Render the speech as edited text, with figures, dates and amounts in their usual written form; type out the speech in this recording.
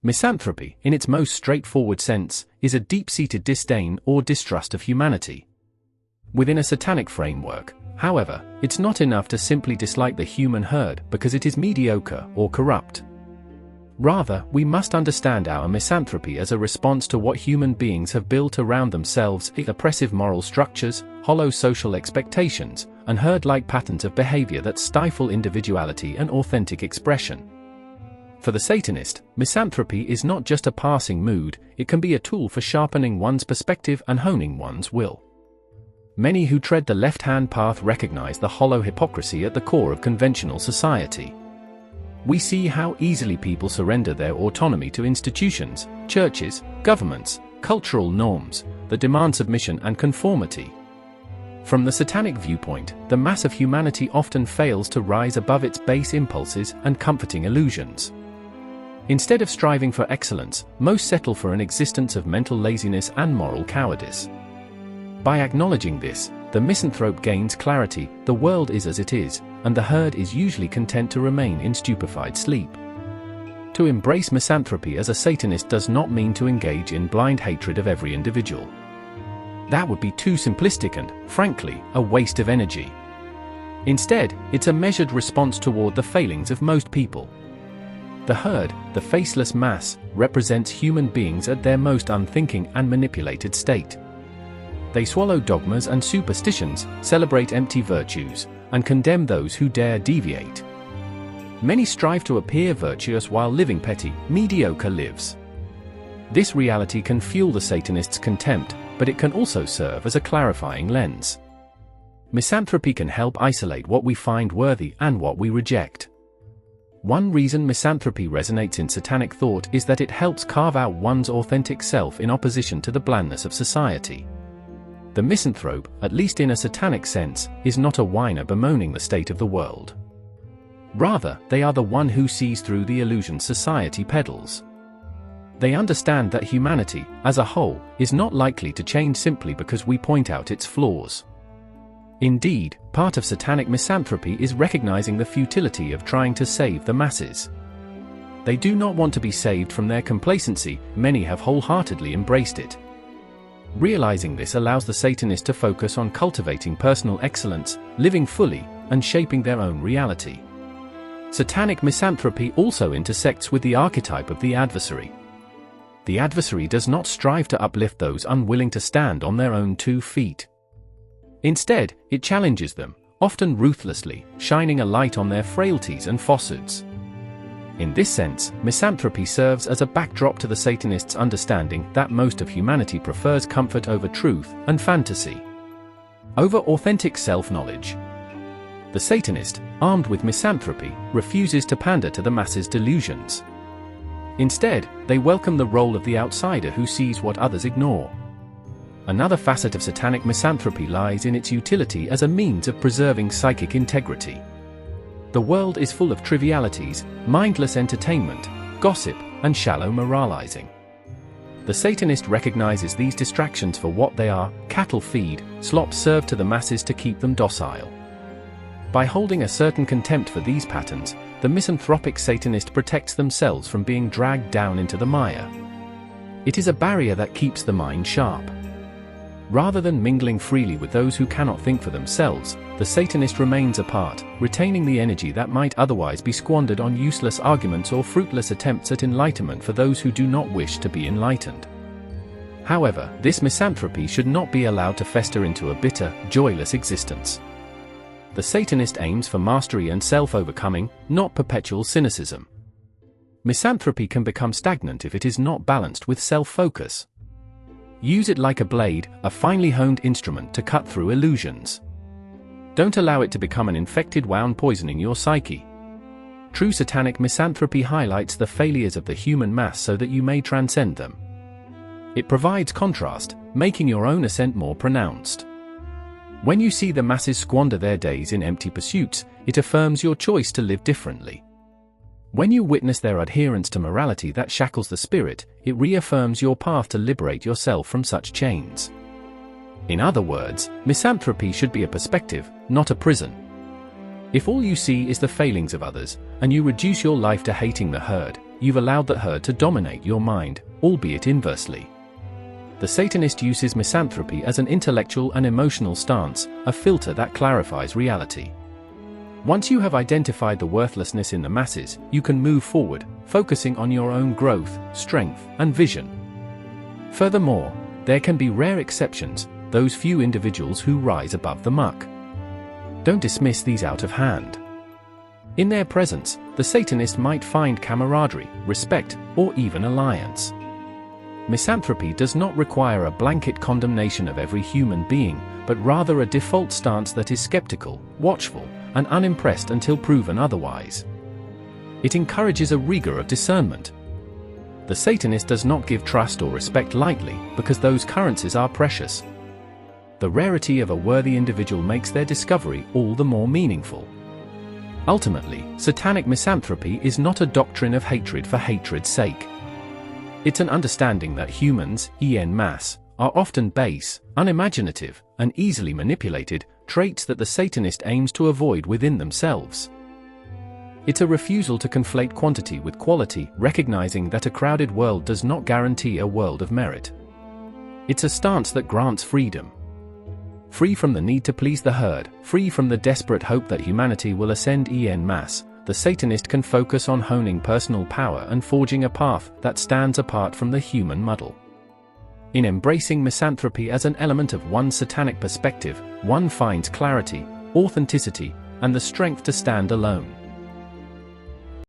Misanthropy, in its most straightforward sense, is a deep-seated disdain or distrust of humanity. Within a Satanic framework, however, it's not enough to simply dislike the human herd because it is mediocre or corrupt. Rather, we must understand our misanthropy as a response to what human beings have built around themselves: oppressive moral structures, hollow social expectations, and herd-like patterns of behavior that stifle individuality and authentic expression. For the Satanist, misanthropy is not just a passing mood, it can be a tool for sharpening one's perspective and honing one's will. Many who tread the left-hand path recognize the hollow hypocrisy at the core of conventional society. We see how easily people surrender their autonomy to institutions, churches, governments, cultural norms, that demand submission and conformity. From the Satanic viewpoint, the mass of humanity often fails to rise above its base impulses and comforting illusions. Instead of striving for excellence, most settle for an existence of mental laziness and moral cowardice. By acknowledging this, the misanthrope gains clarity: the world is as it is, and the herd is usually content to remain in stupefied sleep. To embrace misanthropy as a Satanist does not mean to engage in blind hatred of every individual. That would be too simplistic and, frankly, a waste of energy. Instead, it's a measured response toward the failings of most people. The herd, the faceless mass, represents human beings at their most unthinking and manipulated state. They swallow dogmas and superstitions, celebrate empty virtues, and condemn those who dare deviate. Many strive to appear virtuous while living petty, mediocre lives. This reality can fuel the Satanist's contempt, but it can also serve as a clarifying lens. Misanthropy can help isolate what we find worthy and what we reject. One reason misanthropy resonates in Satanic thought is that it helps carve out one's authentic self in opposition to the blandness of society. The misanthrope, at least in a Satanic sense, is not a whiner bemoaning the state of the world. Rather, they are the one who sees through the illusion society peddles. They understand that humanity, as a whole, is not likely to change simply because we point out its flaws. Indeed, part of Satanic misanthropy is recognizing the futility of trying to save the masses. They do not want to be saved from their complacency; many have wholeheartedly embraced it. Realizing this allows the Satanist to focus on cultivating personal excellence, living fully, and shaping their own reality. Satanic misanthropy also intersects with the archetype of the adversary. The adversary does not strive to uplift those unwilling to stand on their own 2 feet. Instead, it challenges them, often ruthlessly, shining a light on their frailties and falsehoods. In this sense, misanthropy serves as a backdrop to the Satanist's understanding that most of humanity prefers comfort over truth and fantasy over authentic self-knowledge. The Satanist, armed with misanthropy, refuses to pander to the masses' delusions. Instead, they welcome the role of the outsider who sees what others ignore. Another facet of Satanic misanthropy lies in its utility as a means of preserving psychic integrity. The world is full of trivialities, mindless entertainment, gossip, and shallow moralizing. The Satanist recognizes these distractions for what they are: cattle feed, slop served to the masses to keep them docile. By holding a certain contempt for these patterns, the misanthropic Satanist protects themselves from being dragged down into the mire. It is a barrier that keeps the mind sharp. Rather than mingling freely with those who cannot think for themselves, the Satanist remains apart, retaining the energy that might otherwise be squandered on useless arguments or fruitless attempts at enlightenment for those who do not wish to be enlightened. However, this misanthropy should not be allowed to fester into a bitter, joyless existence. The Satanist aims for mastery and self-overcoming, not perpetual cynicism. Misanthropy can become stagnant if it is not balanced with self-focus. Use it like a blade, a finely honed instrument to cut through illusions. Don't allow it to become an infected wound poisoning your psyche. True Satanic misanthropy highlights the failures of the human mass so that you may transcend them. It provides contrast, making your own ascent more pronounced. When you see the masses squander their days in empty pursuits, it affirms your choice to live differently. When you witness their adherence to morality that shackles the spirit, it reaffirms your path to liberate yourself from such chains. In other words, misanthropy should be a perspective, not a prison. If all you see is the failings of others, and you reduce your life to hating the herd, you've allowed the herd to dominate your mind, albeit inversely. The Satanist uses misanthropy as an intellectual and emotional stance, a filter that clarifies reality. Once you have identified the worthlessness in the masses, you can move forward, focusing on your own growth, strength, and vision. Furthermore, there can be rare exceptions, those few individuals who rise above the muck. Don't dismiss these out of hand. In their presence, the Satanist might find camaraderie, respect, or even alliance. Misanthropy does not require a blanket condemnation of every human being, but rather a default stance that is skeptical, watchful, and unimpressed until proven otherwise. It encourages a rigor of discernment. The Satanist does not give trust or respect lightly, because those currencies are precious. The rarity of a worthy individual makes their discovery all the more meaningful. Ultimately, Satanic misanthropy is not a doctrine of hatred for hatred's sake. It's an understanding that humans, en masse, are often base, unimaginative, and easily manipulated, traits that the Satanist aims to avoid within themselves. It's a refusal to conflate quantity with quality, recognizing that a crowded world does not guarantee a world of merit. It's a stance that grants freedom. Free from the need to please the herd, free from the desperate hope that humanity will ascend en masse, the Satanist can focus on honing personal power and forging a path that stands apart from the human muddle. In embracing misanthropy as an element of one's satanic perspective, one finds clarity, authenticity, and the strength to stand alone.